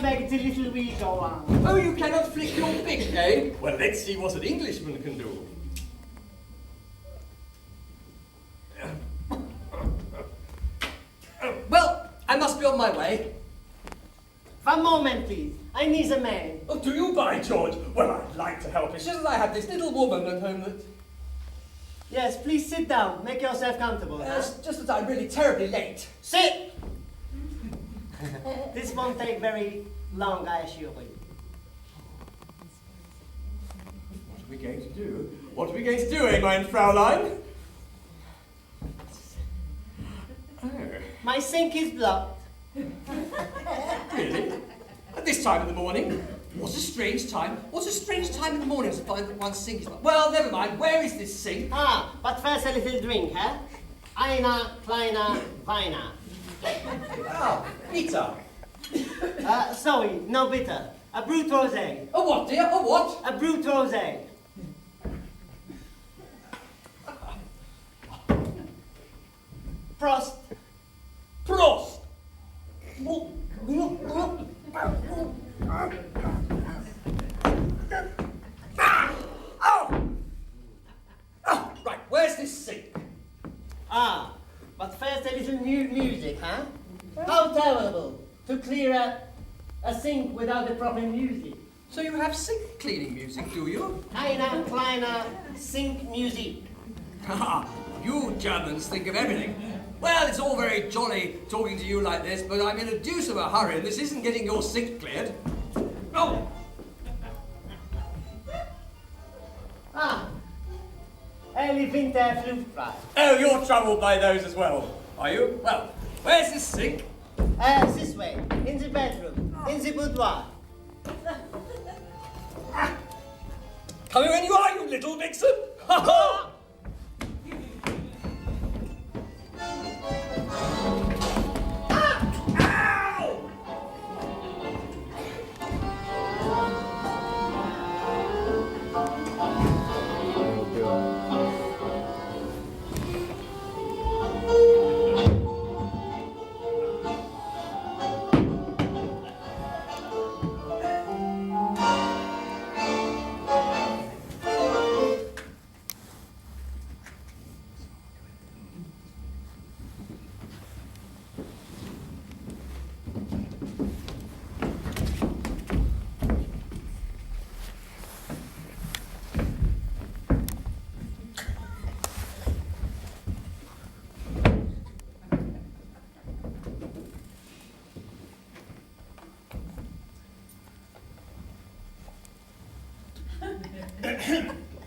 Make the little wheel go on. Oh, you cannot flick your pick, eh? Well, let's see what an Englishman can do. Well, I must be on my way. One moment, please. I need a man. Oh, do you, by George? Well, I'd like to help. It's just that I have this little woman at home that... Yes, please sit down. Make yourself comfortable. It's just that I'm really terribly late. Sit! This won't take very long, I assure you. What are we going to do? What are we going to do, eh, mein Fraulein? Oh. My sink is blocked. Really? At this time in the morning? What a strange time. What a strange time in the morning to find that one's sink is blocked. Well, never mind. Where is this sink? Ah, but first a little drink, huh? Einer, kleiner, Weiner. Ah, bitter. Sorry, no bitter. A brut rosé. A what, dear? A what? A brut rosé. Prost. Prost! Oh, right, where's this sink? Ah, but first a little new music, huh? How terrible to clear a sink without the proper music. So you have sink cleaning music, do you? Einer, kleiner, sink music. Haha, you Germans think of everything. Well, it's all very jolly talking to you like this, but I'm in a deuce of a hurry, and this isn't getting your sink cleared. Oh! Ah, early winter Flugfrei. Oh, you're troubled by those as well, are you? Well, where's this sink? This way, in the bedroom, in the boudoir. Come when you are, you little vixen! Ha ha!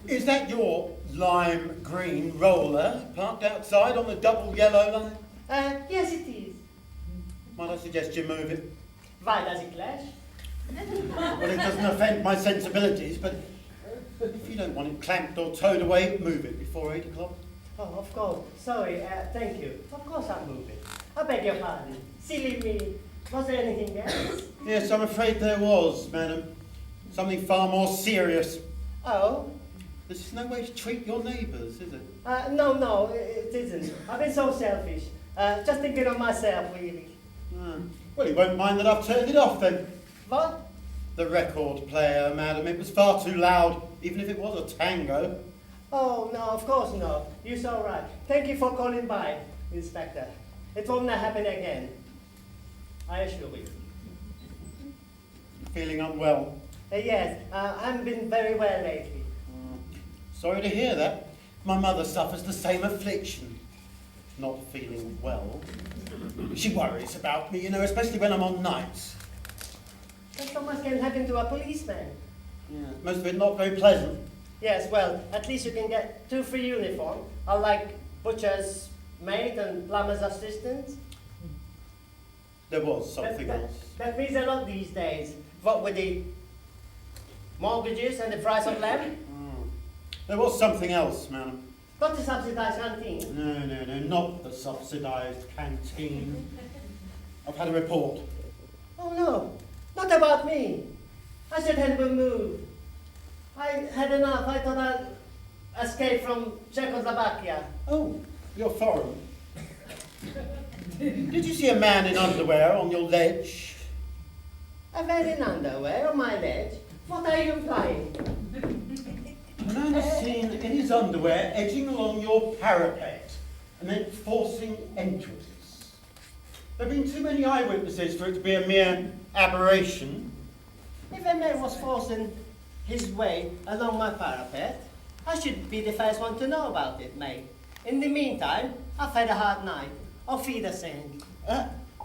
Is that your lime green roller parked outside on the double yellow line? Yes, it is. Might I suggest you move it? Why does it clash? Well, it doesn't offend my sensibilities, but if you don't want it clamped or towed away, move it before 8 o'clock. Oh, of course. Sorry, thank you. Of course I'll move it. I beg your pardon. Silly me. Was there anything else? Yes, I'm afraid there was, madam. Something far more serious. Oh? This is no way to treat your neighbours, is it? No, it isn't. I've been so selfish. Just thinking of myself, really. Well, he won't mind that I've turned it off, then. What? The record player, madam. It was far too loud, even if it was a tango. Oh, no, of course not. You're so right. Thank you for calling by, Inspector. It won't happen again. I assure you. Feeling unwell? Yes, I haven't been very well lately. Sorry to hear that. My mother suffers the same affliction. Not feeling well. She worries about me, you know, especially when I'm on nights. But so much can happen to a policeman. Yeah, most of it not very pleasant. Yes, well, at least you can get 2 free uniforms, unlike butcher's maid and plumber's assistant. There was something else. That means a lot these days. What with the mortgages and the price of land? There was something else, madam. Got the subsidised canteen? No, not the subsidised canteen. I've had a report. Oh no, not about me. I should have moved. I had enough. I thought I'd escape from Czechoslovakia. Oh, you're foreign. Did you see a man in underwear on your ledge? A wearing underwear on my ledge? What are you implying? A man is seen in his underwear edging along your parapet and then forcing entrance. There have been too many eyewitnesses for it to be a mere aberration. If a man was forcing his way along my parapet, I should be the first one to know about it, mate. In the meantime, I've had a hard night. Auf Wiedersehen.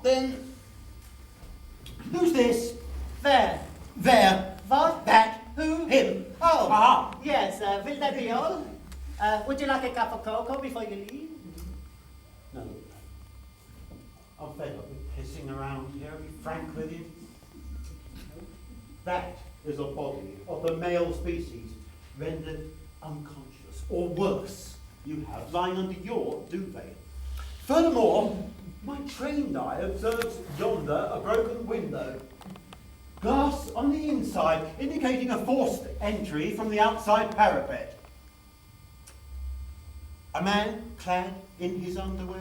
Then, who's this? There. There. What? That. Who? Him. Oh. Aha. Yes, will that be all? Would you like a cup of cocoa before you leave? No. I'm fed up with pissing around here, I'll be frank with you. That is a body of the male species rendered unconscious, or worse, you have lying under your duvet. Furthermore, my trained eye observes yonder a broken window. Glass on the inside, indicating a forced entry from the outside parapet. A man clad in his underwear.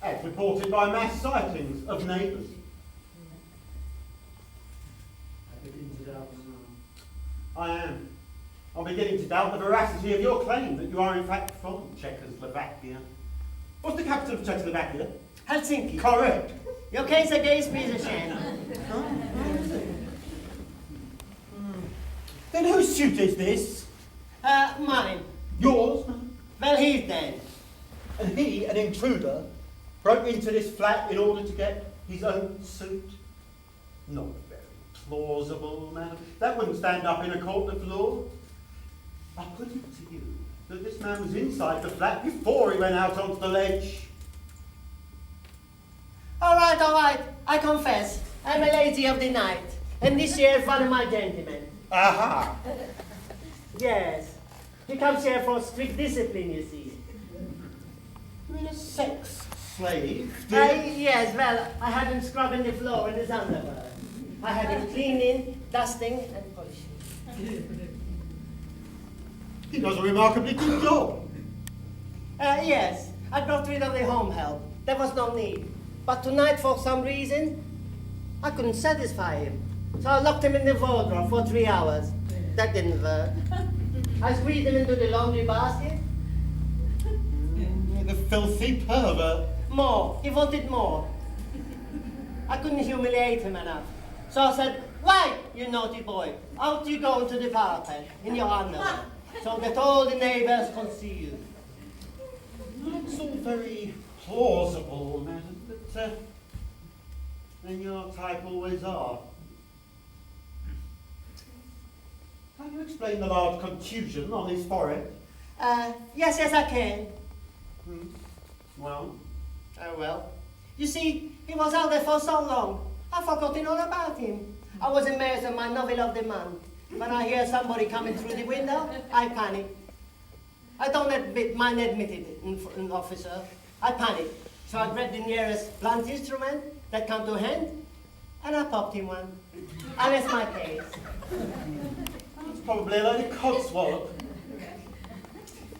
As reported by mass sightings of neighbours. I am. I'm beginning to doubt the veracity of your claim that you are in fact from Czechoslovakia. What's the capital of Czechoslovakia? Helsinki. Correct. Your case against me is a shame. Then whose suit is this? Mine. Yours? Well, he's dead. And he, an intruder, broke into this flat in order to get his own suit? Not very plausible, madam. That wouldn't stand up in a court of law. I put it to you that this man was inside the flat before he went out onto the ledge. All right. I confess. I'm a lady of the night. And this year, one of my gentlemen. Aha! Yes. He comes here for strict discipline, you see. You mean a sex slave? Do you? Yes, well, I had him scrubbing the floor in his underwear. I had him cleaning, dusting, and polishing. He does a remarkably good job. Yes, I got rid of the home help. There was no need. But tonight, for some reason, I couldn't satisfy him. So I locked him in the wardrobe for 3 hours. That didn't work. I squeezed him into the laundry basket. The filthy pervert. More. He wanted more. I couldn't humiliate him enough. So I said, "Why, you naughty boy, out you go into the parapet in your underwear, so that all the neighbors can see you." That's all very plausible, madam, but then your type always are. Can you explain the large contusion on his forehead? Yes, I can. Well? Oh, well. You see, he was out there for so long, I've forgotten all about him. I was immersed in my novel of the month. When I hear somebody coming through the window, I panic. I don't mind admitting it, an officer. I panic. So I grabbed the nearest blunt instrument that come to hand, and I popped him one. I rest my case. That's probably a load of codswallop.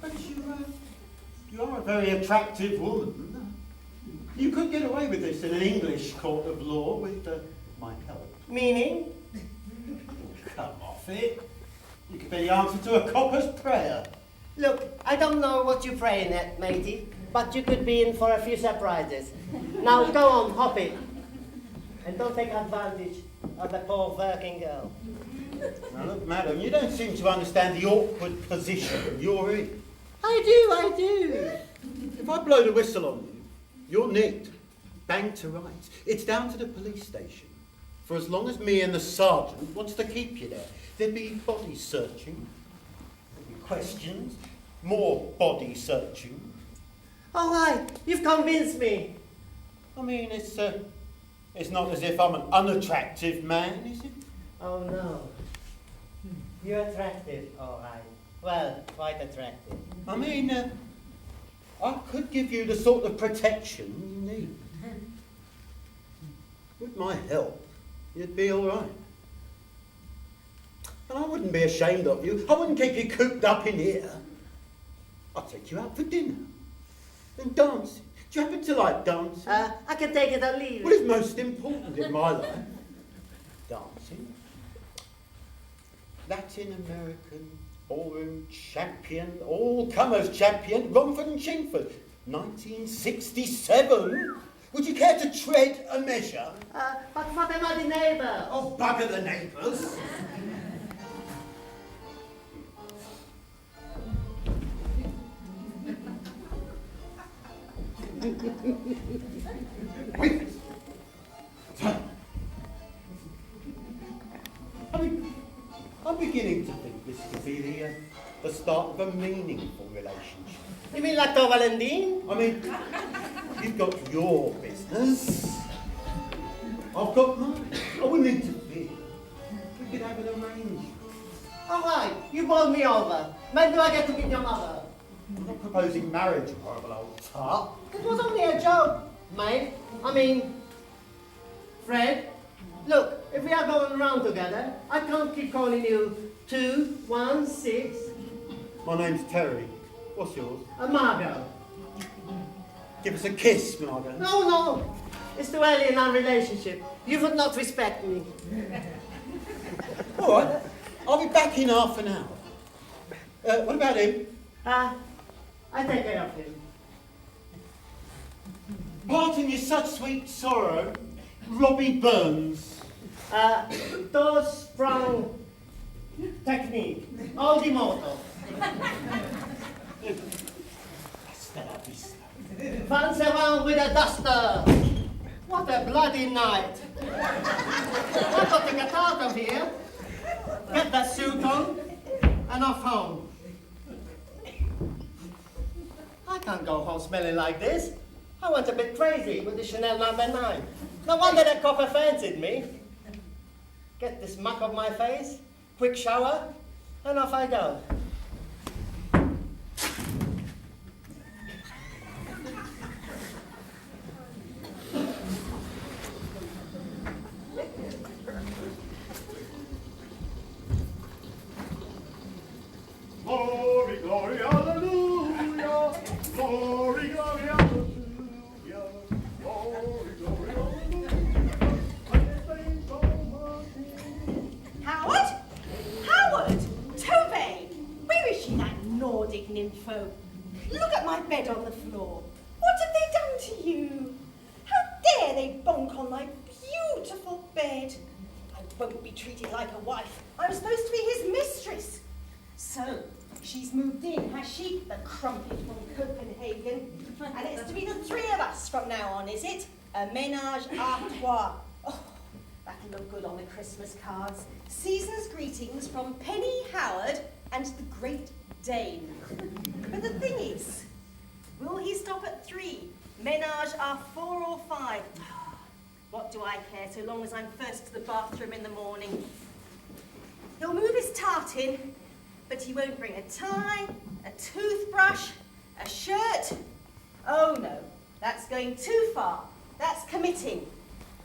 But you are a very attractive woman. You could get away with this in an English court of law with my help. Meaning? Come off it. You could be the answer to a copper's prayer. Look, I don't know what you're praying at, matey, but you could be in for a few surprises. Now go on, hop it. And don't take advantage of the poor working girl. Now look, madam, you don't seem to understand the awkward position you're in. I do. If I blow the whistle on you, you're nicked, banged to rights. It's down to the police station. For as long as me and the sergeant wants to keep you there, there'd be body searching, there'd be questions, more body searching. All right, you've convinced me. I mean, it's not as if I'm an unattractive man, is it? Oh no. You're attractive, all right. Well, quite attractive. I mean, I could give you the sort of protection you need. With my help, you'd be all right. And I wouldn't be ashamed of you. I wouldn't keep you cooped up in here. I'd take you out for dinner. And dancing. Do you happen to like dancing? I can take it or leave What it. is most important in my life? Dancing. Latin American ballroom champion, all-comers champion, Romford and Chingford, 1967. Would you care to tread a measure? But what about the neighbours? Oh, bugger the neighbours. Wait. I'm beginning to think this could be the start of a meaningful relationship. You mean like the Valentine? I mean, you've got your business. I've got mine. I wouldn't interfere. We could have an arrangement. All right, you bowled me over. When do I get to meet your mother? I'm not proposing marriage, you horrible old tart. It was only a joke, mate. I mean, Fred, look, if we are going around together, I can't keep calling you 216. My name's Terry. What's yours? Margot. Give us a kiss, Margot. No. It's too early in our relationship. You would not respect me. All right. I'll be back in half an hour. What about him? I take care of him. Parting is such sweet sorrow. Robbie Burns. Dos from technique. All the moto. Fans around with a duster. What a bloody night. I've got to get out of here. Get that suit on and off home. I can't go home smelling like this. I went a bit crazy with the Chanel No. 9. No wonder that copper fancied me. Get this muck off my face, quick shower, and off I go. Glory, glory, hallelujah. Glory, glory, hallelujah. Glory, glory, hallelujah. Howard! Tove! Where is she, that Nordic nympho? Look at my bed on the floor. What have they done to you? How dare they bonk on my beautiful bed? I won't be treated like a wife. I'm supposed to be his mistress. So, she's moved in, has she? The crumpet from Copenhagen. And it's to be the three of us from now on, is it? A ménage à trois. Oh, that'll look good on the Christmas cards. Season's greetings from Penny Howard and the Great Dane. But the thing is, will he stop at 3? Ménage à 4 or 5? What do I care, so long as I'm first to the bathroom in the morning? He'll move his tartan, but he won't bring a tie, a toothbrush, a shirt. Oh no, that's going too far. That's committing.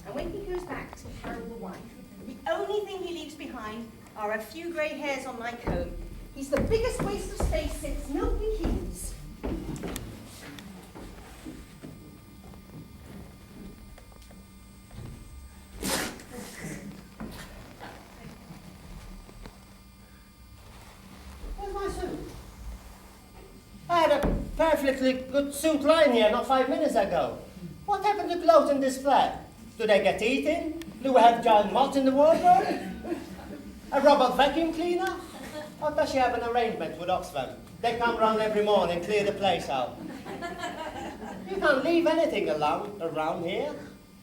And when he goes back to Harold the wife, the only thing he leaves behind are a few grey hairs on my comb. He's the biggest waste of space since Milton Keynes. Where's my suit? I had a perfectly good suit lying here not 5 minutes ago. What happened to clothes in this flat? Do they get eaten? Do we have giant moths in the wardrobe? A robot vacuum cleaner? Or does she have an arrangement with Oxfam? They come round every morning and clear the place out. You can't leave anything around here,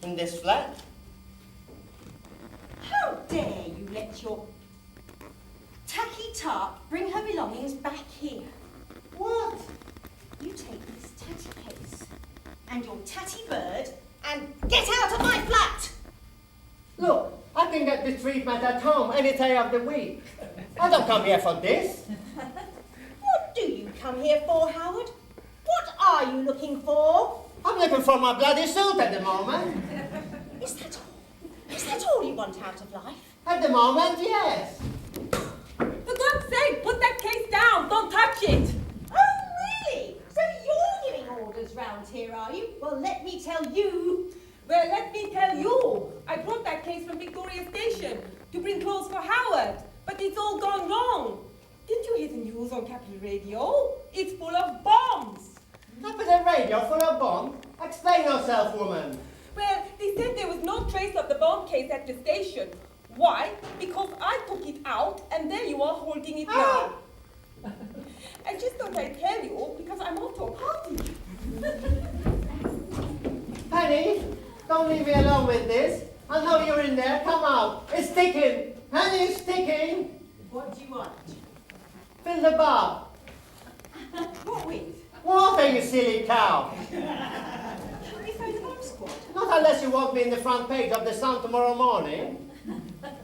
in this flat. How dare you let your tacky tart bring her belongings back here? What? You take this tatty case and your tatty bird and get out of my flat! Look, I can get this treatment at home any day of the week. I don't come here for this. What do you come here for, Howard? What are you looking for? I'm looking for my bloody suit at the moment. Is that all? Is that all you want out of life? At the moment, yes. For God's sake, put that case down! Don't touch it! Oh, really? So you're giving orders round round here, are you? Well, let me tell you. Well, let me tell you. I brought that case from Victoria Station to bring clothes for Howard, but it's all gone wrong. Didn't you hear the news on Capital Radio? It's full of bombs. Capital Radio full of bombs? Explain yourself, woman. Well, they said there was no trace of the bomb case at the station. Why? Because I took it out, and there you are holding it now. I just thought I'd tell you because I'm off to a party. Penny, don't leave me alone with this. I know you're in there. Come out. It's ticking. Penny, it's ticking. What do you want? Fill the bar. What with? Water, you silly cow. Shall we phone the bomb squad? Not unless you want me in the front page of the Sun tomorrow morning.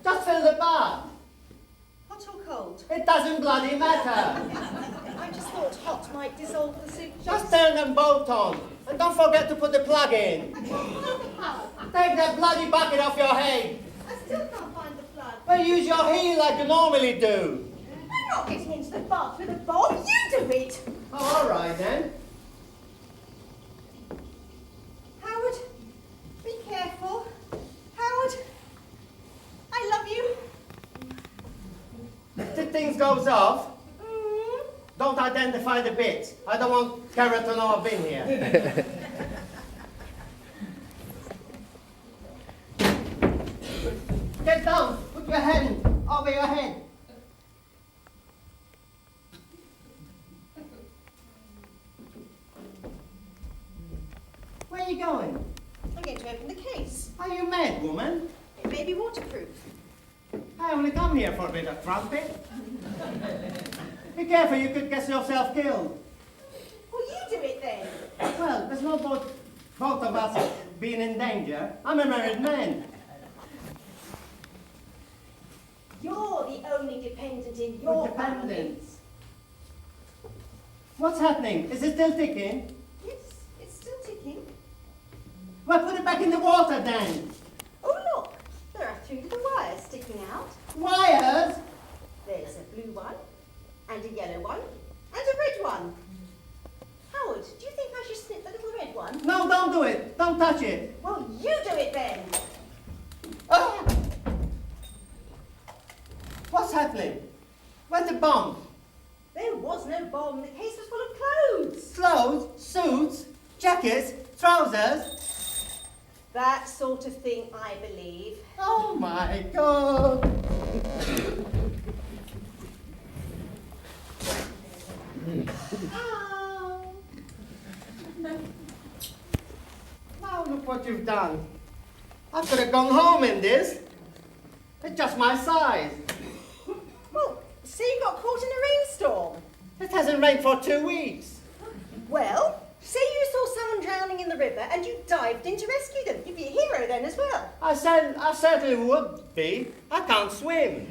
Just fill the bar. Hot or cold? It doesn't bloody matter. I just thought hot might dissolve the soup. Just turn them both on. And don't forget to put the plug in. I can't find the plug. Take that bloody bucket off your head. I still can't find the plug. Well, use your heel like you normally do. I'm not getting into the bath with a bomb. You do it. Oh, all right then. Howard, be careful. Howard, I love you. If the thing goes off, don't identify the bits. I don't want Kara to know I've been here. Get down. Put your hand over your head. Where are you going? I'm going to open the case. Are you mad, woman? It may be waterproof. I only come here for a bit of trumpet. Be careful, you could get yourself killed. Well, you do it then. Well, there's no both of us being in danger. I'm a married man. You're the only dependent in your family. Dependent. What's happening? Is it still ticking? Yes, it's still ticking. Well, put it back in the water then. Oh, look. There are 2 little wires sticking out. Wires? There's a blue one, and a yellow one, and a red one. Howard, do you think I should snip the little red one? No, don't do it. Don't touch it. Well, you do it then. Ah! What's happening? Where's the bomb? There was no bomb. The case was full of clothes. Clothes, suits, jackets, trousers. That sort of thing, I believe. Oh my God. Oh. Now look what you've done. I could have gone home in this. It's just my size. Well, see, you got caught in a rainstorm. It hasn't rained for 2 weeks. Well, say you saw someone drowning in the river and you dived in to rescue them. You'd be a hero then as well. I certainly would be. I can't swim.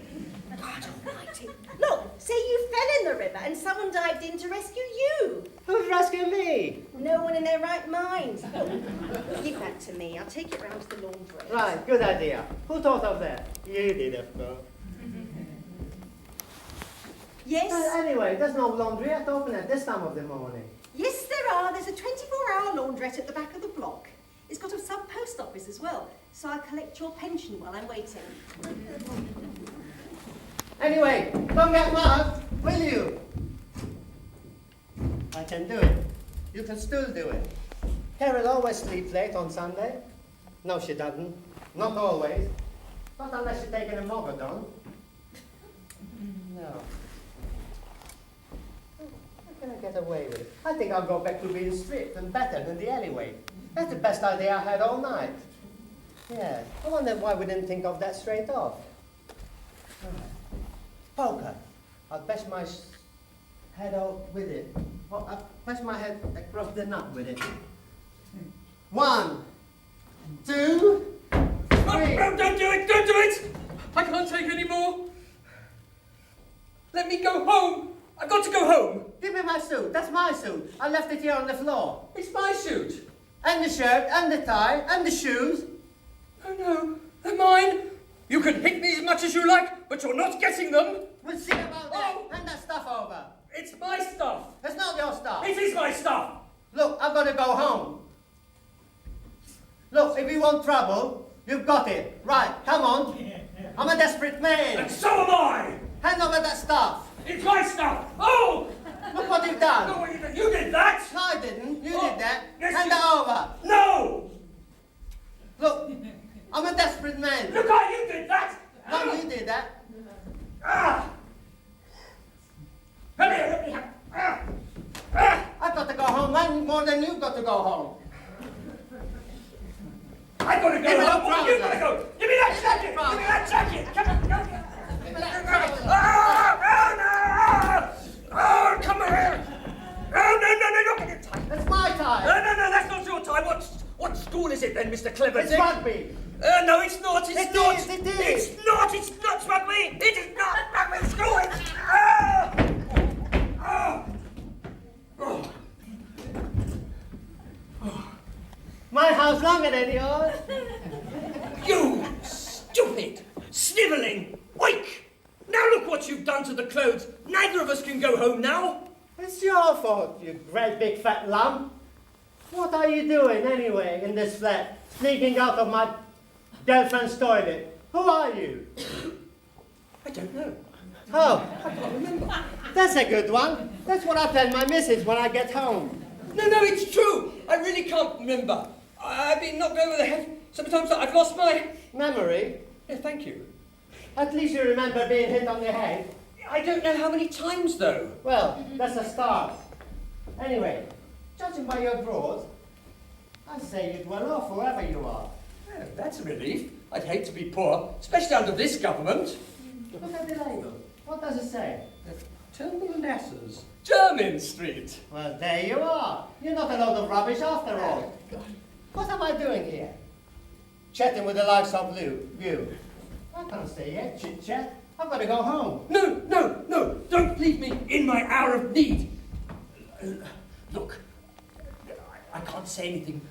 God almighty. Look, say you fell in the river and someone dived in to rescue you. Who's rescuing me? No one in their right mind. Look, give that to me. I'll take it round to the laundry. Right, good idea. Who thought of that? You did, of course. Yes? Anyway, there's no laundry at open at this time of the morning. Yes, there are. There's a 24-hour laundrette at the back of the block. It's got a sub-post office as well, so I'll collect your pension while I'm waiting. Anyway, don't get mugged, will you? I can do it. You can still do it. Carol always sleeps late on Sunday. No, she doesn't. Not always. Not unless she's taking a mogadon. No. I'm gonna get away with it. I think I'll go back to being strict and better than the alleyway. That's the best idea I had all night. Yeah, I wonder why we didn't think of that straight off. Poker. I'll bash my head out with it. Well, I'll bash my head across the nut with it. 1, 2, 3. No, don't do it! Don't do it! I can't take any more. Let me go home. I've got to go home. Give me my suit. That's my suit. I left it here on the floor. It's my suit. And the shirt, and the tie, and the shoes. Oh no, they're mine. You can hit me as much as you like, but you're not getting them. We'll see about that. Oh. Hand that stuff over. It's my stuff. It's not your stuff. It is my stuff. Look, I've got to go home. Look, if you want trouble, you've got it. Right, come on. I'm a desperate man. And so am I! Hand over that stuff. It's my stuff! Oh! Look what you've done. No, you did that! No, I didn't. You Oh, did that. yes, Hand you- it over. No! Look, I'm a desperate man. Look how you did that! No, you did that. Ah! Come here, let me have... Ah! I've got to go home one more than you've got to go home. I gotta go Give me home. that Oh, you trouser. gotta go. Give me that jacket. Give me that jacket. Come on, come on. Give me that trouser. Oh, come here. Oh, no, don't get tight. It's my time. No, that's not your time. What school is it then, Mr. Clever? It's rugby. No, it's not. It's It not. is, it is. It's not. It's not rugby. It is not rugby school. It's... My house longer than yours. You stupid, snivelling wake! Now look what you've done to the clothes. Neither of us can go home now. It's your fault, you great big fat lump. What are you doing anyway in this flat, sneaking out of my girlfriend's toilet? Who are you? I don't know. Oh, I can't remember. that's a good one. That's what I tell my missus when I get home. No, it's true. I really can't remember. I've been knocked over the head. Sometimes I've lost my... Memory? Yeah, thank you. At least you remember being hit on the head. I don't know how many times, though. Well, that's a start. Anyway, judging by your drawers, I say you'd well off wherever you are. Yeah, that's a relief. I'd hate to be poor, especially under this government. Look at the label. What does it say? Turnbull and Assers. Jermyn Street. Well, there you are. You're not a load of rubbish after all. What am I doing here? Chatting with the likes of you. I can't stay here, chit-chat. I've got to go home. No, don't leave me in my hour of need. Look, I can't say anything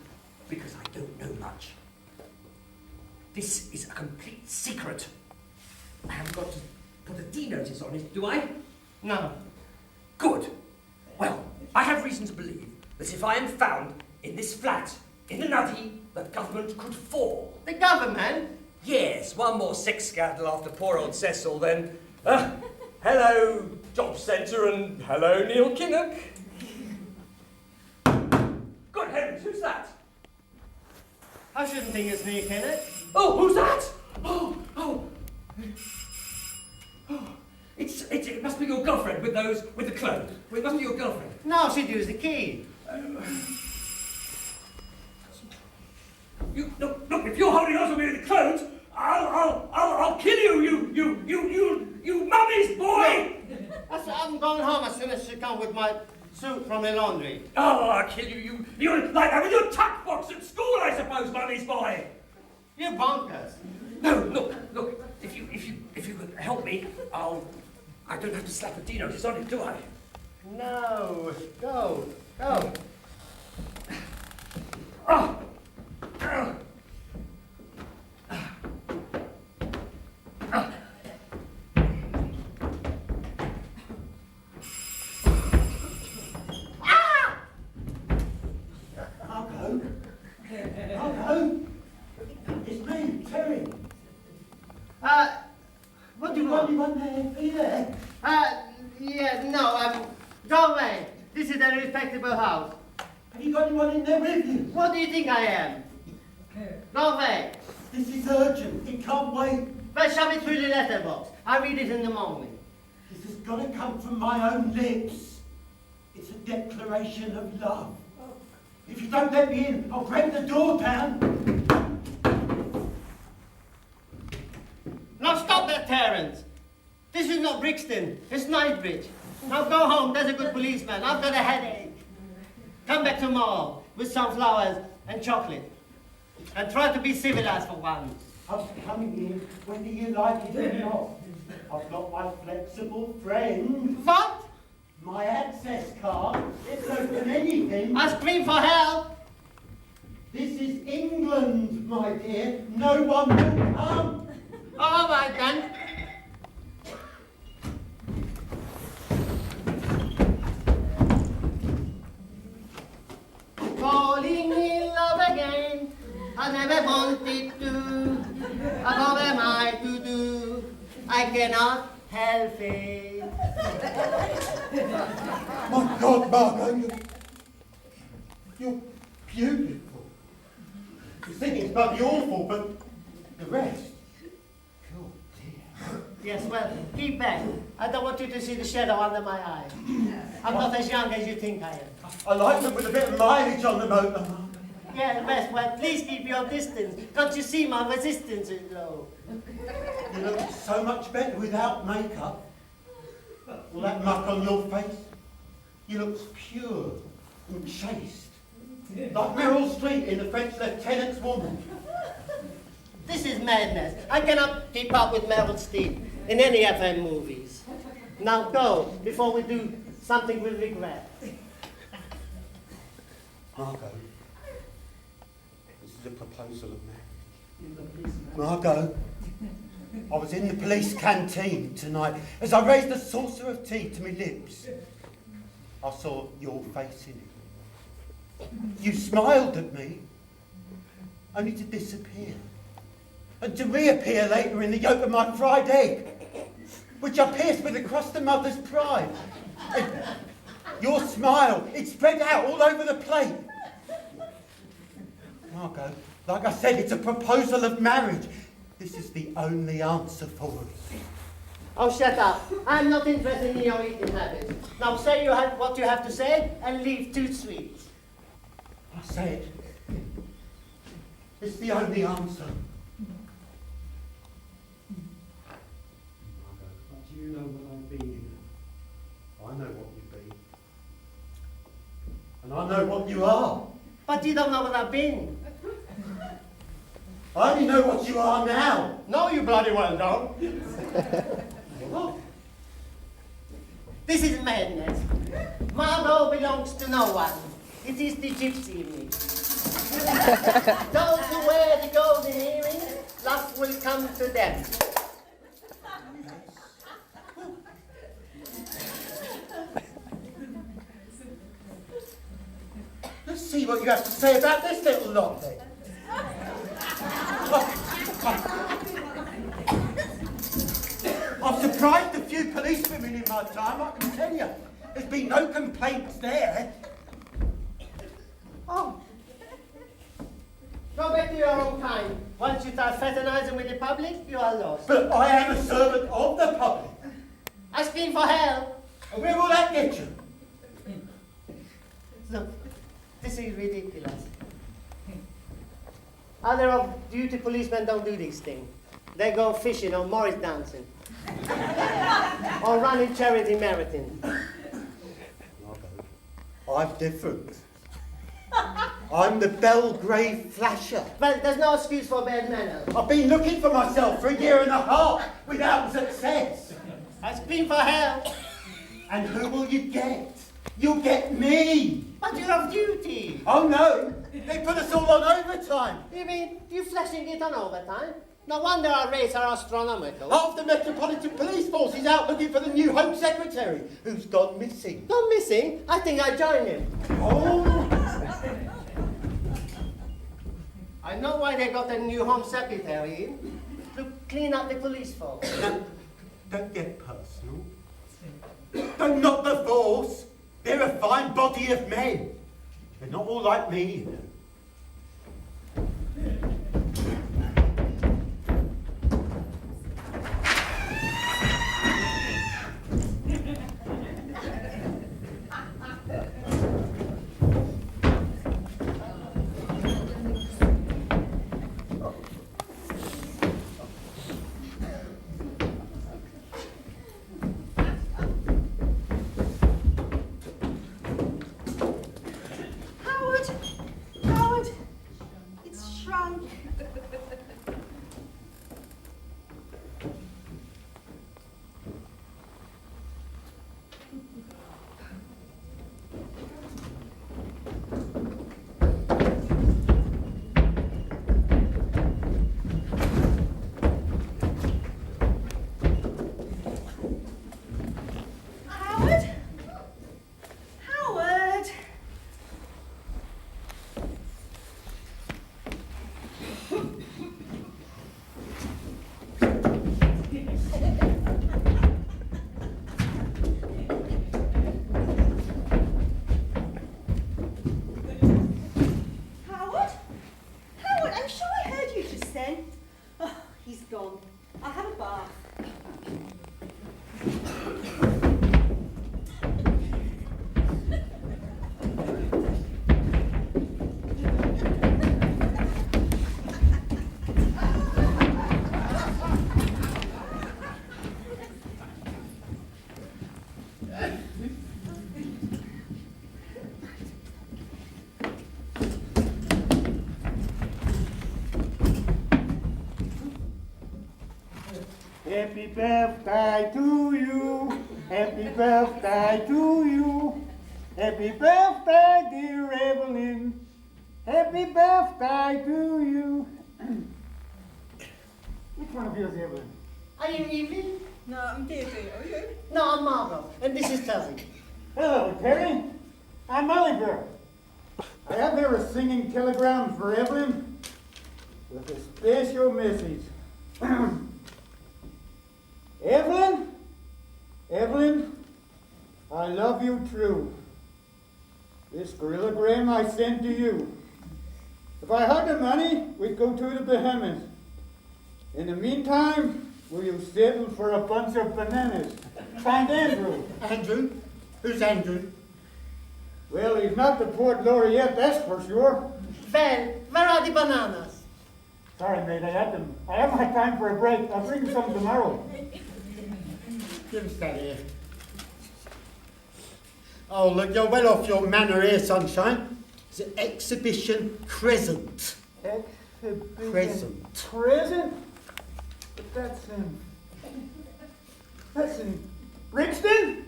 because I don't know much. This is a complete secret. I haven't got to put a D notice on it, do I? No. Good. Well, I have reason to believe that if I am found in this flat, in the nutty, the government could fall. The government? Yes, one more sex scandal after poor old Cecil, then. Hello, Job Centre, and hello, Neil Kinnock. Good heavens, who's that? I shouldn't think it's me, Kenneth. Oh, who's that? Oh. It must be your girlfriend with the clothes. It must be your girlfriend. No, she'd use the key. Look, if you're holding on to me with the clothes, I'll kill you mummy's boy! I'm going home as soon as she comes with my suit from the laundry. Oh, I'll kill you. You're like that with your tuck box at school, I suppose, mummy's boy. You bonkers. No, look. If you could help me, I don't have to slap a D notice on it, do I? No. Go. Oh. Hello? It's me, Terry. What do you Got want? anyone there? Are you there? Yeah, no, go away. This is a respectable house. Have you got anyone in there with you? What do you think I am? Go away. This is urgent. It can't wait. But shove it through the letterbox. I'll read it in the morning. This has got to come from my own lips. It's a declaration of love. If you don't let me in, I'll break the door down. Now stop that, Terence. This is not Brixton. It's Knightsbridge. Now go home. There's a good policeman. I've got a headache. Come back tomorrow with some flowers and chocolate. And try to be civilized for once. I'm coming in whether you like it or not. I've got my flexible friend. What? My access card. It's open anything. I scream for help. This is England, my dear. No one will come. All right then. I never wanted to. What am I to do? I cannot help it. My God, Margot, you're beautiful. The singing's bloody awful, but the rest, oh dear. Yes, well, keep back. I don't want you to see the shadow under my eye. I'm not as young as you think I am. I like them with a bit of mileage on the motor. Yeah, yes, well, please keep your distance. Can't you see my resistance is low? You look so much better without makeup. All that muck on your face. You look pure and chaste. Like Meryl Streep in The French Lieutenant's Woman. This is madness. I cannot keep up with Meryl Streep in any of her movies. Now go, before we do something we'll regret. Margot, this is a proposal of marriage. Margot, I was in the police canteen tonight. As I raised a saucer of tea to my lips, I saw your face in it. You smiled at me, only to disappear, and to reappear later in the yolk of my fried egg, which I pierced with across the mother's pride. And your smile, it spread out all over the plate. Margot, like I said, it's a proposal of marriage. This is the only answer for us. Oh, shut up. I'm not interested in your eating habits. Now say what you have to say and leave 2 sweets. I say it. It's the only answer. Margot, but do you know what I've been? I know what you've been. And I know what you are. But you don't know what I've been. I only know what you are now. No, you bloody well don't. What? This is madness. Margot belongs to no one. It is the gypsy in me. Those who wear the golden earring, love will come to them. Let's see what you have to say about this little lot then. I've surprised a few policewomen in my time, I can tell you. There's been no complaints there. Oh. Go back to your own kind. Once you start fraternizing with the public, you are lost. But I am a servant of the public. I scream for help. And where will that get you? Look, this is ridiculous. Other off-duty policemen don't do these things. They go fishing or Morris dancing. Or running charity marathons. I'm different. I'm the Belgrave Flasher. Well, there's no excuse for bad manners. I've been looking for myself for a year and a half without success. I scream for help. And who will you get? You'll get me. But you're off duty. Oh no, they put us all on overtime. You mean you flashing it on overtime? No wonder our rates are astronomical. Half the Metropolitan Police Force is out looking for the new Home Secretary, who's gone missing. Gone missing? I think I join him. Oh! I know why they got a new Home Secretary in. To clean up the police force. Now, don't get personal. They're not the force. They're a fine body of men. They're not all like me, you know. Happy birthday to you. Happy birthday to you. Happy birthday, dear Evelyn. Happy birthday to you. Which one of you is Evelyn? Are you Evelyn? No, I'm Daisy. Are you? No, I'm Margot, and this is Terry. Hello, Terry. I'm Oliver. I have here a singing telegram for Evelyn with a special message. Evelyn, Evelyn, I love you true. This gorillagram I send to you. If I had the money, we'd go to the Bahamas. In the meantime, will you settle for a bunch of bananas? Find Andrew. Andrew? Who's Andrew? Well, he's not the poet laureate, that's for sure. Well, where are the bananas? Sorry, mate, I haven't had time for a break. I'll bring some tomorrow. Give us that here. Oh, look, you're well off your manor here, sunshine. It's an exhibition present. Exhibition. Present. Present? But that's in Brixton?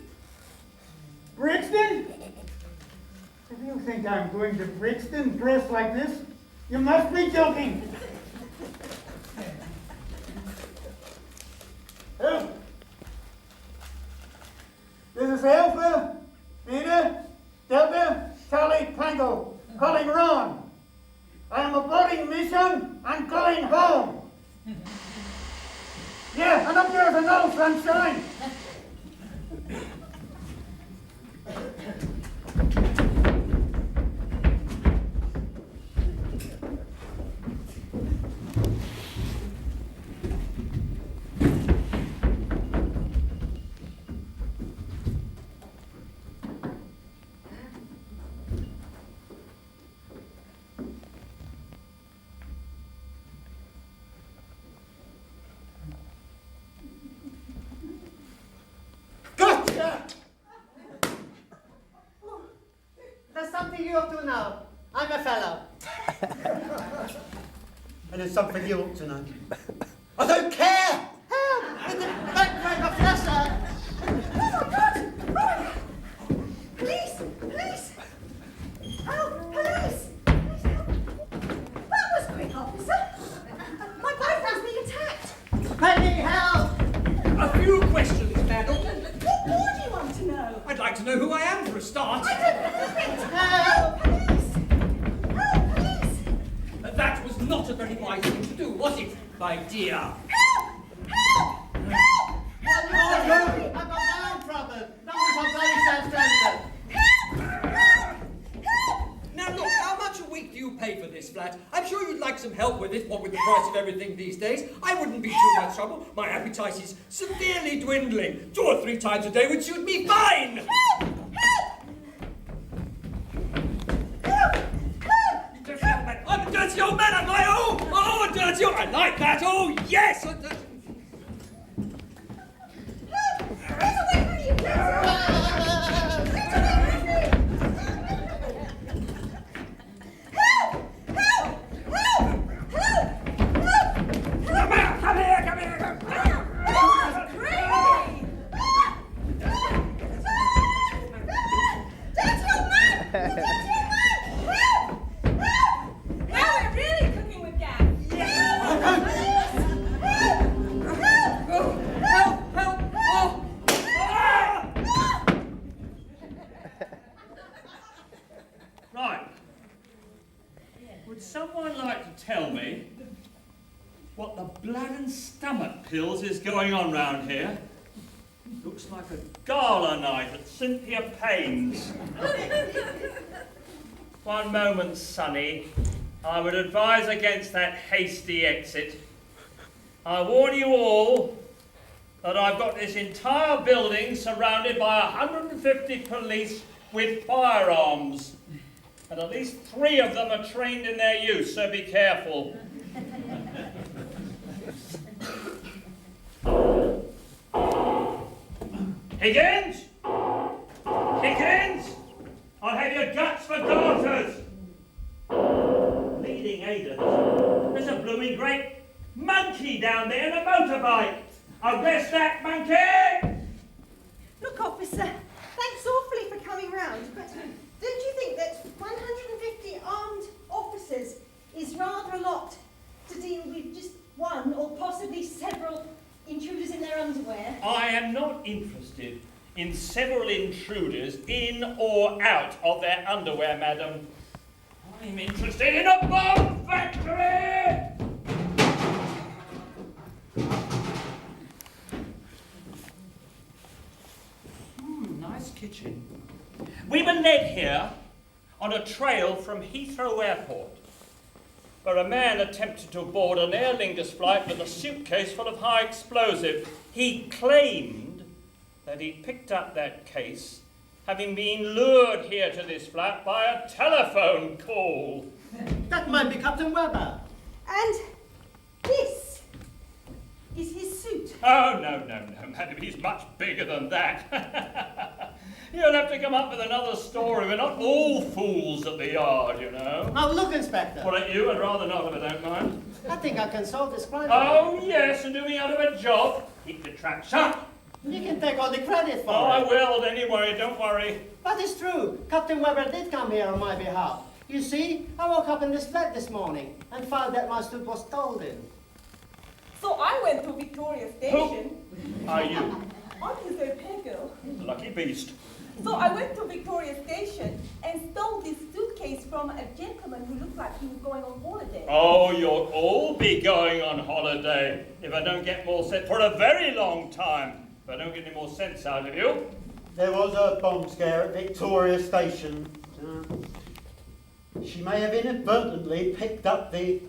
Brixton? If you think I'm going to Brixton dressed like this, you must be joking. Oh. This is Alpha, Beta, Delta, Charlie, Tango, calling Ron. I am aborting mission and going home. Yeah, and up there's another sunshine. There's something you ought to know. I'm a fellow. And there's something you ought to know. I don't care! Help! Don't break my flasher! Oh my God! Oh. Police! Police! Help! Police! Police, help! That was quick, officer. My boyfriend's being attacked. Penny, help! A few questions, madam. What more do you want to know? I'd like to know who I am for a start. I don't know it. Help! Police! Help! Police! That was not a very wise thing to do, was it, my dear? Help! Help! Help! I've got my own problem. Not with some bloody self-standard. Now look, how much a week do you pay for this flat? I'm sure you'd like some help with it, what with the price of everything these days. I wouldn't be too much trouble. My appetite is severely dwindling. 2 or 3 times a day would suit me fine. I'm a dirty old man, am I? Oh, a dirty old... I like that. Oh, yes. A dirty... Right. Would someone like to tell me what the blood and stomach pills is going on round here? Looks like a gala night at Cynthia Payne's. One moment, Sonny. I would advise against that hasty exit. I warn you all that I've got this entire building surrounded by 150 police with firearms. And at least 3 of them are trained in their use, so be careful. Higgins! Higgins! I'll have your guts for daughters! Leading Ada, there's a blooming great monkey down there in a motorbike. Arrest that monkey! Look, officer, thanks awfully for coming round, but don't you think that 150 armed officers is rather a lot to deal with just one or possibly several intruders in their underwear? I am not interested in several intruders in or out of their underwear, madam. I'm interested in a bomb factory! Nice kitchen. We were led here on a trail from Heathrow Airport, where a man attempted to board an Aer Lingus flight with a suitcase full of high explosive. He claimed that he'd picked up that case having been lured here to this flat by a telephone call. That might be Captain Weber. And this is his suit. Oh, no, madam, he's much bigger than that. You'll have to come up with another story. We're not all fools at the yard, you know. Now look, Inspector. What at you? I'd rather not, if I don't mind. I think I can solve this crime. Oh, yes, and do me out of a job. Keep the trap shut. You can take all the credit for Oh, it. I will, anyway, don't worry. That is true. Captain Weber did come here on my behalf. You see, I woke up in this flat this morning and found that my suit was stolen. So I went to Victoria Station. Who are you? I'm his au pair girl. Lucky beast. So I went to Victoria Station and stole this suitcase from a gentleman who looked like he was going on holiday. Oh, you'll all be going on holiday if I don't get more sense for a very long time. If I don't get any more sense out of you. There was a bomb scare at Victoria Station. She may have inadvertently picked up the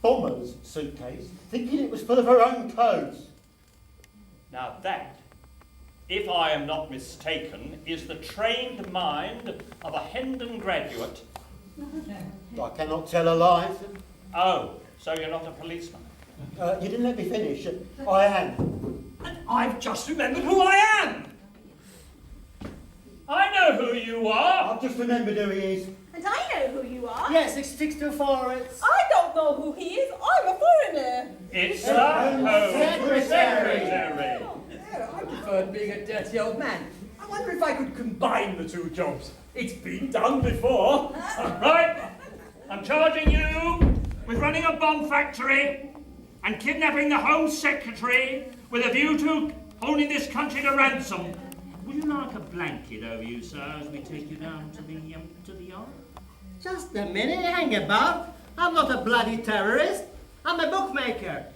bomber's suitcase, thinking it was full of her own clothes. Now that, if I am not mistaken, is the trained mind of a Hendon graduate. I cannot tell a lie. Oh, so you're not a policeman? You didn't let me finish. I am. And I've just remembered who I am! I know who you are! I've just remembered who he is. And I know who you are. Yes, 6624, it's... I don't know who he is. I'm a foreigner. It's the Home Secretary! Yeah, I preferred being a dirty old man. I wonder if I could combine the two jobs. It's been done before. Right, I'm charging you with running a bomb factory and kidnapping the Home Secretary with a view to holding this country to ransom. Would you like a blanket over you, sir, as we take you down to the yard? Just a minute, hang about. I'm not a bloody terrorist. I'm a bookmaker.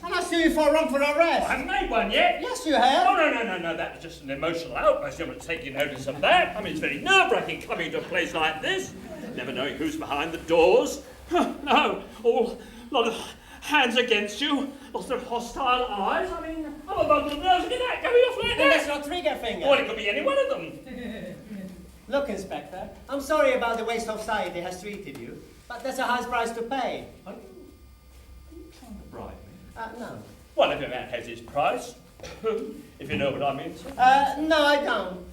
And I sue you for wrongful I arrest. haven't made one yet. Yes, you have. Oh, no, that was just an emotional outburst. You haven't taken notice of that. I mean, it's very nerve-wracking coming to a place like this, never knowing who's behind the doors. No, all lot of hands against you, lots of hostile eyes. I mean, I'm a bundle of nerves. Look at that, going off like And that's that. your trigger finger. Well, it could be any one of them. Look, Inspector, I'm sorry about the way society has treated you, but that's a high price to pay. Are you trying to bribe me? No. Well, if a man has his price, if you know what I mean, sir. No, I don't.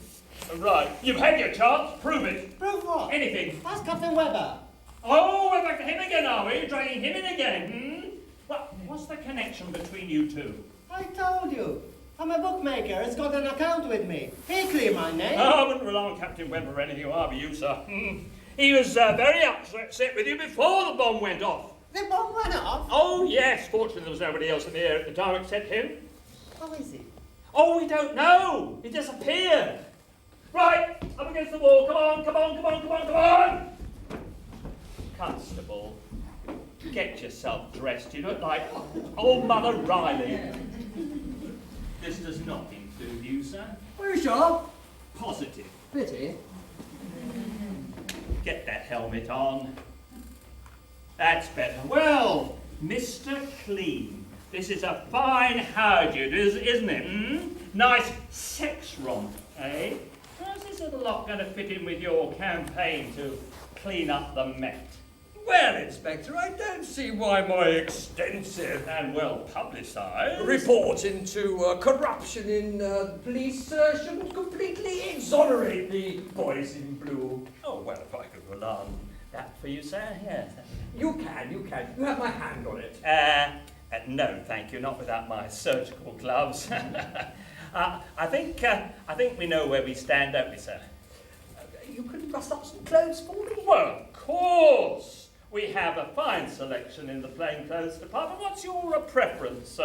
Right, you've had your chance. Prove it. Prove what? Anything. Ask Captain Weber. Oh, we're back to him again, are we? Dragging him in again, Well, what's the connection between you two? I told you. I'm a bookmaker. It's got an account with me. He clear my name. I wouldn't rely on Captain Weber or anything, I be you, sir. He was very upset with you before the bomb went off. The bomb went off? Oh, yes. Fortunately, there was nobody else in the air at the time except him. How is he? Oh, we don't know. He disappeared. Right, up against the wall. Come on. Constable, get yourself dressed. You look like old Mother Riley. This does not include you, sir. Are you sure? Positive. Pity. Get that helmet on. That's better. Well, Mr. Clean, this is a fine hairdo, isn't it? Nice sex romp, eh? How's this little lot going to fit in with your campaign to clean up the Met? Well, Inspector, I don't see why my extensive And well publicised. report into corruption in police shouldn't completely exonerate the boys in blue. Oh, well, if I could rely on that for you, sir, yes. You can. You have my hand on it. No, thank you, not without my surgical gloves. I think we know where we stand, don't we, sir? You could rustle up some clothes for me? Well, of course. We have a fine selection in the plain clothes department. What's your preference?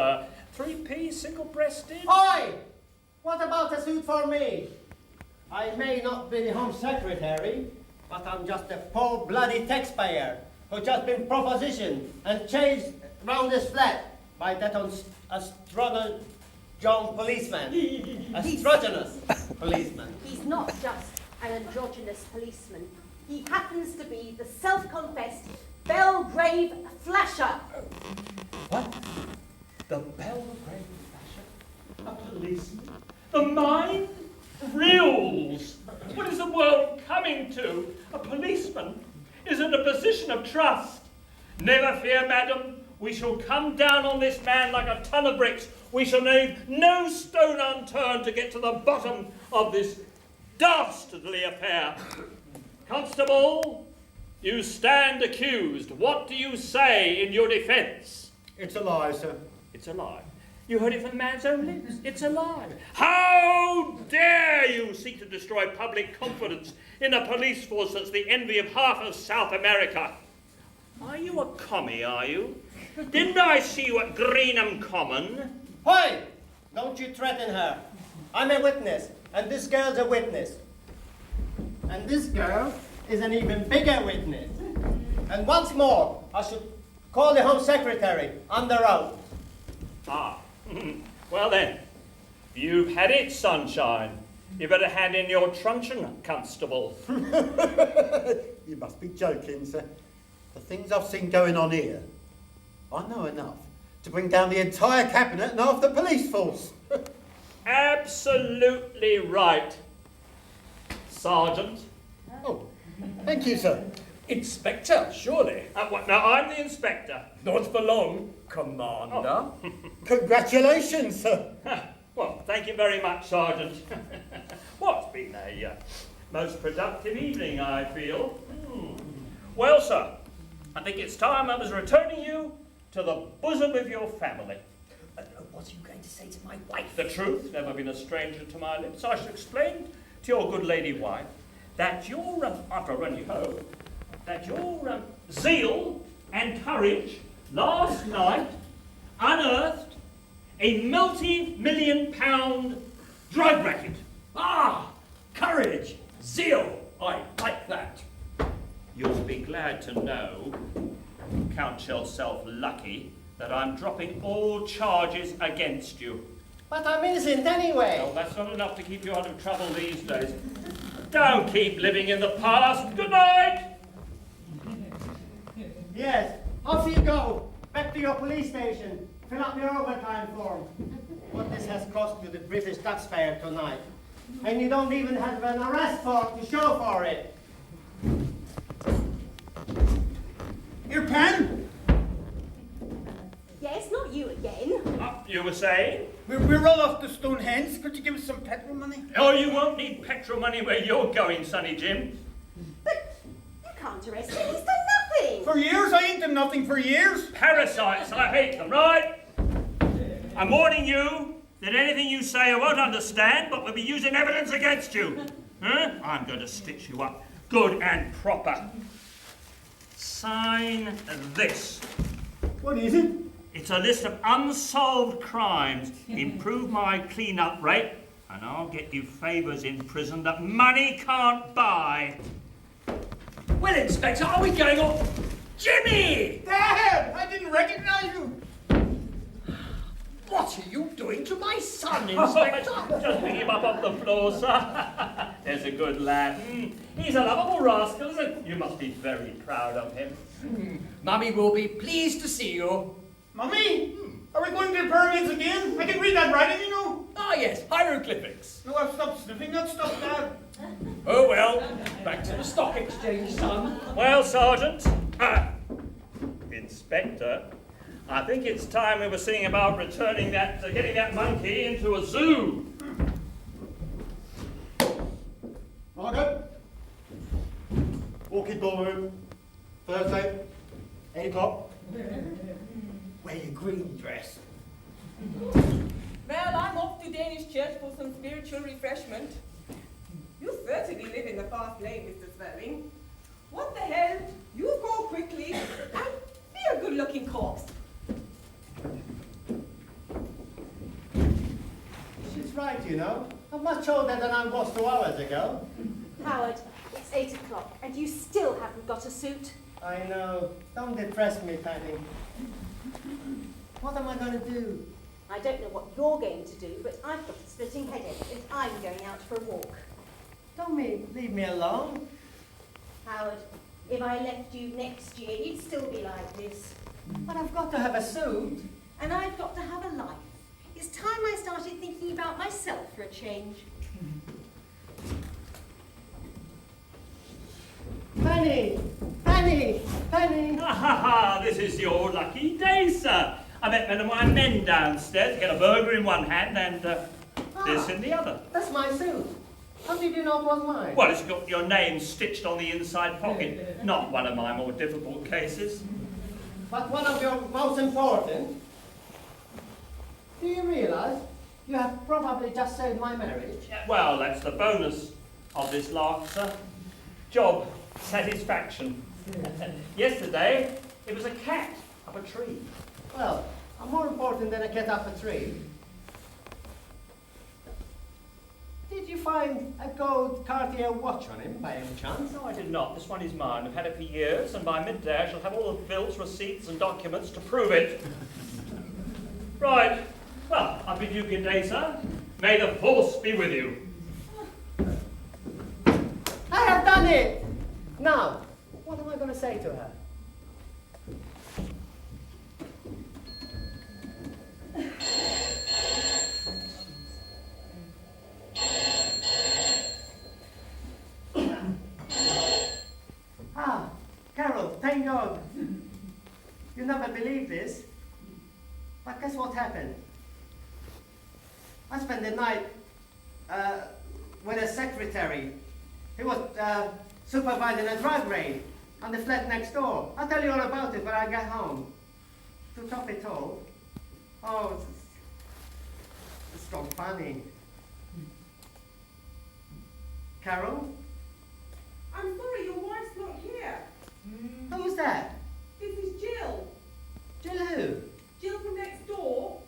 Three-piece, single-breasted? Oi! What about a suit for me? I may not be the Home Secretary, but I'm just a poor bloody taxpayer who just been propositioned and chased round this flat by that astrogenous policeman. Androgynous policeman. He's not just an androgynous policeman. He happens to be the self-confessed Belgrave Flasher. What? The Belgrave Flasher? A policeman? The mine? Rills! What is the world coming to? A policeman is in a position of trust. Never fear, madam. We shall come down on this man like a ton of bricks. We shall leave no stone unturned to get to the bottom of this dastardly affair. Constable, you stand accused. What do you say in your defence? It's a lie, sir. It's a lie. You heard it from the man's own lips. It's a lie. How dare you seek to destroy public confidence in a police force that's the envy of half of South America? Are you a commie, are you? Didn't I see you at Greenham Common? Oi! Don't you threaten her. I'm a witness, and this girl's a witness. And this girl is an even bigger witness. And once more, I should call the Home Secretary on the road. Ah, well then, you've had it, sunshine. You better hand in your truncheon, Constable. You must be joking, sir. The things I've seen going on here, I know enough to bring down the entire cabinet and half the police force. Absolutely right, Sergeant. Oh, thank you, sir. Inspector, surely. What, now, I'm the inspector. Not for long, Commander. Congratulations, sir. Well, thank you very much, Sergeant. What's been a most productive evening, I feel. Well, sir, I think it's time I was returning you to the bosom of your family. What are you going to say to my wife? The truth, never been a stranger to my lips. I shall explain to your good lady wife that your, after I run you home, that your zeal and courage last night unearthed a multi-million-pound drug racket. Ah, courage, zeal. I like that. You'll be glad to know, count yourself lucky, that I'm dropping all charges against you. But I'm innocent anyway. Well, that's not enough to keep you out of trouble these days. Don't keep living in the past. Good night! Yes, off you go. Back to your police station. Fill up your overtime form. What this has cost you the British taxpayer tonight. And you don't even have an arrest warrant to show for it. Your pen? Yes, not you again. You were saying? We're all off to Stonehenge. Could you give us some petrol money? Oh, you won't need petrol money where you're going, Sonny Jim. But you can't arrest him. He's done nothing. For years? I ain't done nothing for years. Parasites, I hate them, right? I'm warning you that anything you say I won't understand, but will be using evidence against you. Huh? I'm going to stitch you up good and proper. Sign this. What is it? It's a list of unsolved crimes. Improve my clean-up rate, and I'll get you favours in prison that money can't buy. Well, Inspector, are we going off? Jimmy! Dad! I didn't recognize you. What are you doing to my son, Inspector? Just pick him up off the floor, sir. There's a good lad. He's a lovable rascal, isn't he? You must be very proud of him. Mummy will be pleased to see you. Mummy? Are we going to the pyramids again? I can read that writing, you know. Ah, yes, hieroglyphics. No, I've stopped sniffing that stuff, Dad. Oh, well, back to the stock exchange, son. Well, Sergeant, Inspector, I think it's time we were seeing about returning that, getting that monkey into a zoo. Margaret? Orchid Ballroom. Thursday, 8 o'clock. Well, a green dress. Well, I'm off to Danish church for some spiritual refreshment. You certainly live in the fast lane, Mr. Sperling. What the hell? You go quickly and be a good-looking corpse. She's right, you know. I'm much older than I was 2 hours ago. Howard, it's 8 o'clock and you still haven't got a suit. I know. Don't depress me, Penny. What am I going to do? I don't know what you're going to do, but I've got a splitting headache and I'm going out for a walk. Don't leave me alone. Howard, if I left you next year, you'd still be like this. But I've got to have a suit. And I've got to have a life. It's time I started thinking about myself for a change. Penny! Penny! Penny! Ha ha ha! This is your lucky day, sir. I met one of my men downstairs to get a burger in one hand and this in the other. That's my suit. How did you know it was mine? Well, it's got your name stitched on the inside pocket. Not one of my more difficult cases. But one of your most important. Do you realize you have probably just saved my marriage? Well, that's the bonus of this lark, sir. Job satisfaction. Yesterday, it was a cat up a tree. Well, I'm more important than a cat up a tree. Did you find a gold Cartier watch on him by any chance? No, I did not. This one is mine. I've had it for years, and by midday I shall have all the bills, receipts, and documents to prove it. Right. Well, I bid you good day, sir. May the force be with you. I have done it! Now, what am I going to say to her? Ah, Carol, thank God. You never believe this, but guess what happened? I spent the night with a secretary. He was supervising a drug raid on the flat next door. I'll tell you all about it when I get home. To top it all, oh, it's gone funny. Carol? I'm sorry, your wife's not here. Who's that? This is Jill. Jill who? Jill from next door.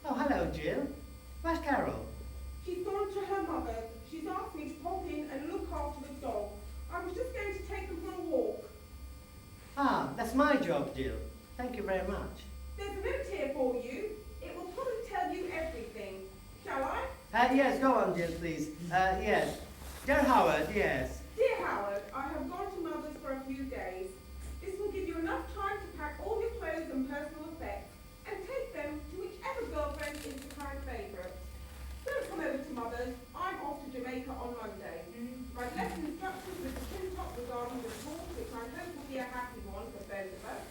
Oh, hello, Jill. Where's Carol? She's gone to her mother's. She's asked me to pop in and look after the dog. I was just going to take them for a walk. Ah, that's my job, Jill. Thank you very much. There's a note here for you. It will probably tell you everything. Shall I? Yes, go on, Jill, please. Yes. Dear Howard, yes. Dear Howard, I have gone to Mother's for a few days. This will give you enough time to pack all your clothes and personal effects and take them to whichever girlfriend is the current favourite. Don't come over to Mother's. I'm off to Jamaica on Monday. I've left instructions with the tin top regarding the talk, which I hope will be a happy one for both of us.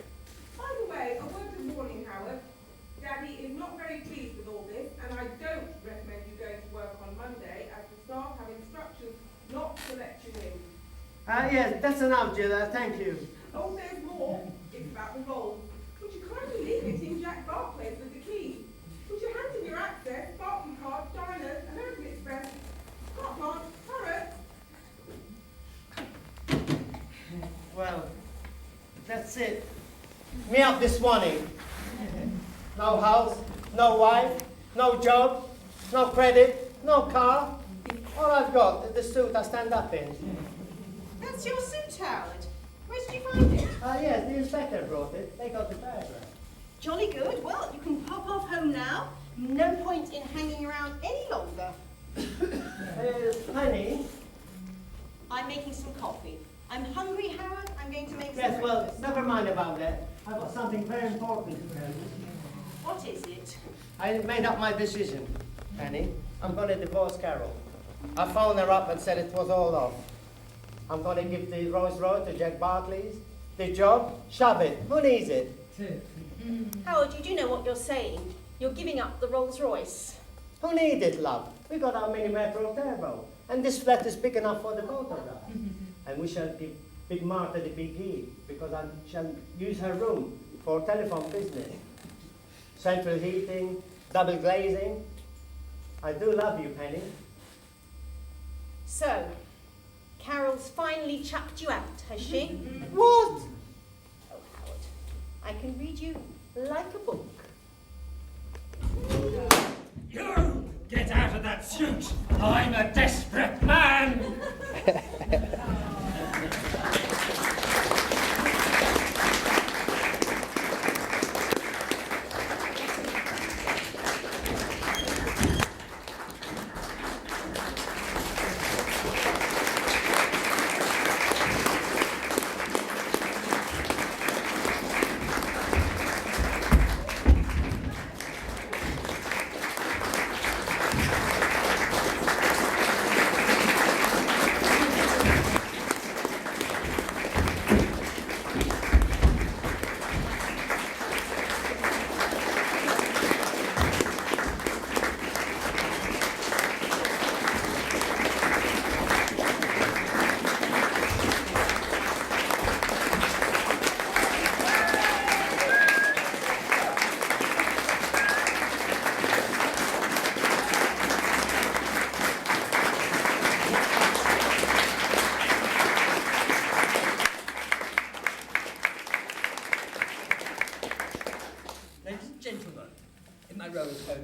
By the way, a word of warning, Howard. Daddy is not very pleased with all this, and I don't recommend you going to work on Monday, as the staff have instructions not to let you in. Yes, that's enough, Jill. Thank you. Oh, there's more. It's about the roll. Would you kindly leave it in Jack Barclay's with the key? Would you hand in your access, Barclaycard, Diners, American Express, Carte Blanche, Parrot? Well, that's it. Me up this morning. No house, no wife, no job, no credit, no car. All I've got is the suit I stand up in. That's your suit, Howard. Where did you find it? Yes, the inspector brought it. They got the paragraph. Jolly good. Well, you can pop off home now. No point in hanging around any longer. Honey? I'm making some coffee. I'm hungry, Howard. I'm going to make some Yes, well, breakfast. never mind about that. I've got something very important to tell you. What is it? I made up my decision, Penny. I'm going to divorce Carol. I phoned her up and said it was all off. I'm going to give the Rolls Royce to Jack Barclays. The job, shove it. Who needs it? Howard, you do know what you're saying. You're giving up the Rolls Royce. Who needs it, love? We got our mini metro turbo. And this flat is big enough for the both of us. And we shall give Big Martha the big key, because I shall use her room for telephone business. central heating, double glazing. I do love you, Penny. So, Carol's finally chucked you out, has she? What? Oh, Howard, I can read you like a book. You get out of that suit! I'm a desperate man!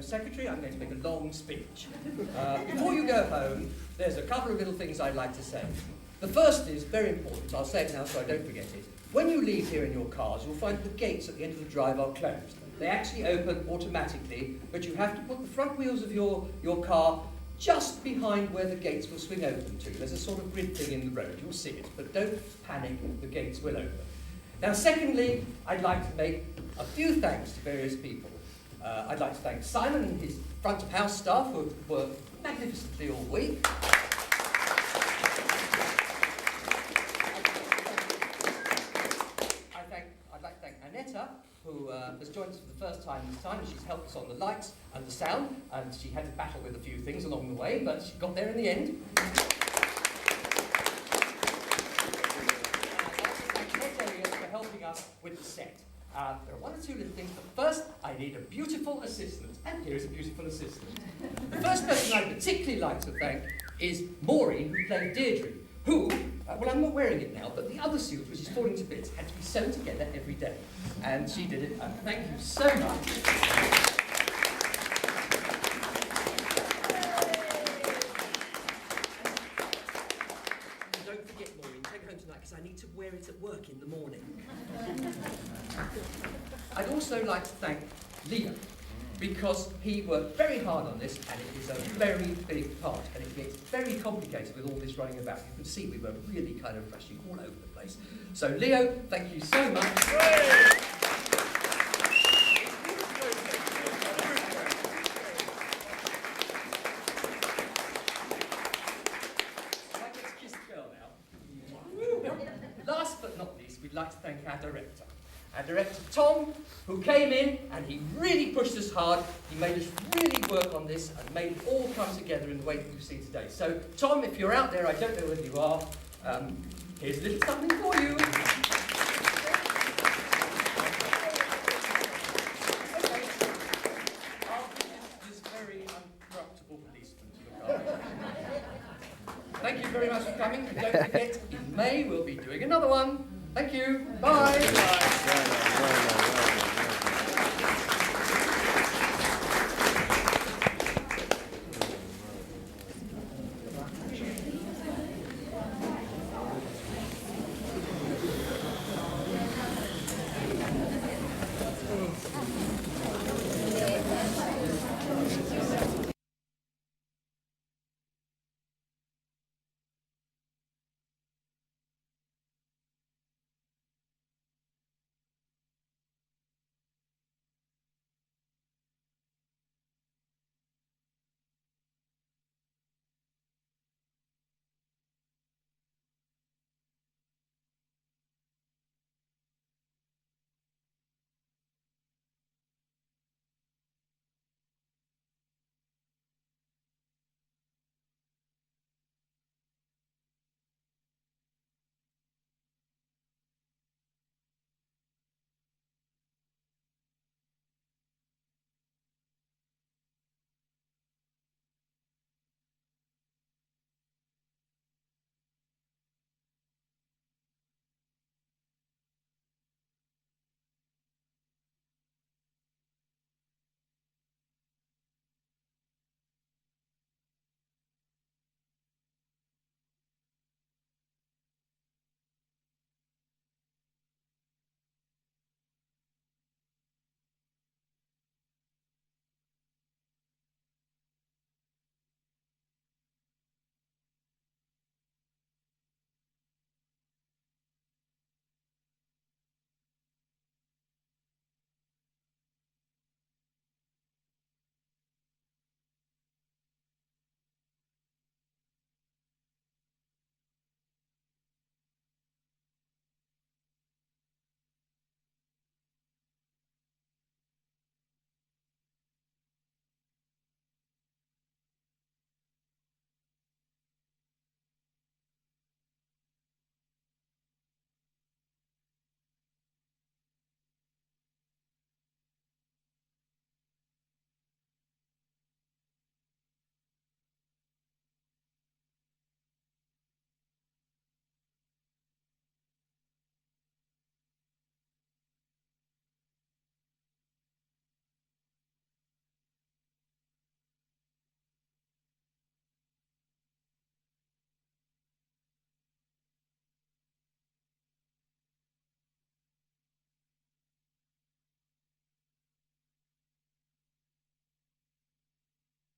Secretary, I'm going to make a long speech. Before you go home, there's a couple of little things I'd like to say. The first is very important. I'll say it now so I don't forget it. When you leave here in your cars, you'll find the gates at the end of the drive are closed. They actually open automatically, but you have to put the front wheels of your car just behind where the gates will swing open to. There's a sort of grid thing in the road. You'll see it, but don't panic. The gates will open. Now, secondly, I'd like to make a few thanks to various people. I'd like to thank Simon and his front of house staff who have worked magnificently all week. I'd like to thank Annetta, who has joined us for the first time this time, and she's helped us on the lights and the sound, and she had to battle with a few things along the way, but she got there in the end. For helping us with the set. There are one or two little things, but first I need a beautiful assistant, and here is a beautiful assistant. The first person I'd particularly like to thank is Maureen, who played Deirdre, who, well, I'm not wearing it now, but the other suit, which is falling to bits, had to be sewn together every day, and she did it, and thank you so much. Don't forget, Maureen, take it home tonight, because I need to wear it at work in the morning. I'd also like to thank Leo, because he worked very hard on this, and it is a very big part, and it gets very complicated with all this running about. You can see we were really kind of rushing all over the place. So Leo, thank you so much. Last but not least, we'd like to thank our director. Our director, Tom, who came in and he really pushed us hard. He made us really work on this and made it all come together in the way that you see today. So, Tom, if you're out there, I don't know whether you are, here's a little something for you. I'll give this very uncorruptible policeman to look after. Thank you very much for coming. And don't forget, in May we'll be doing another one. Thank you.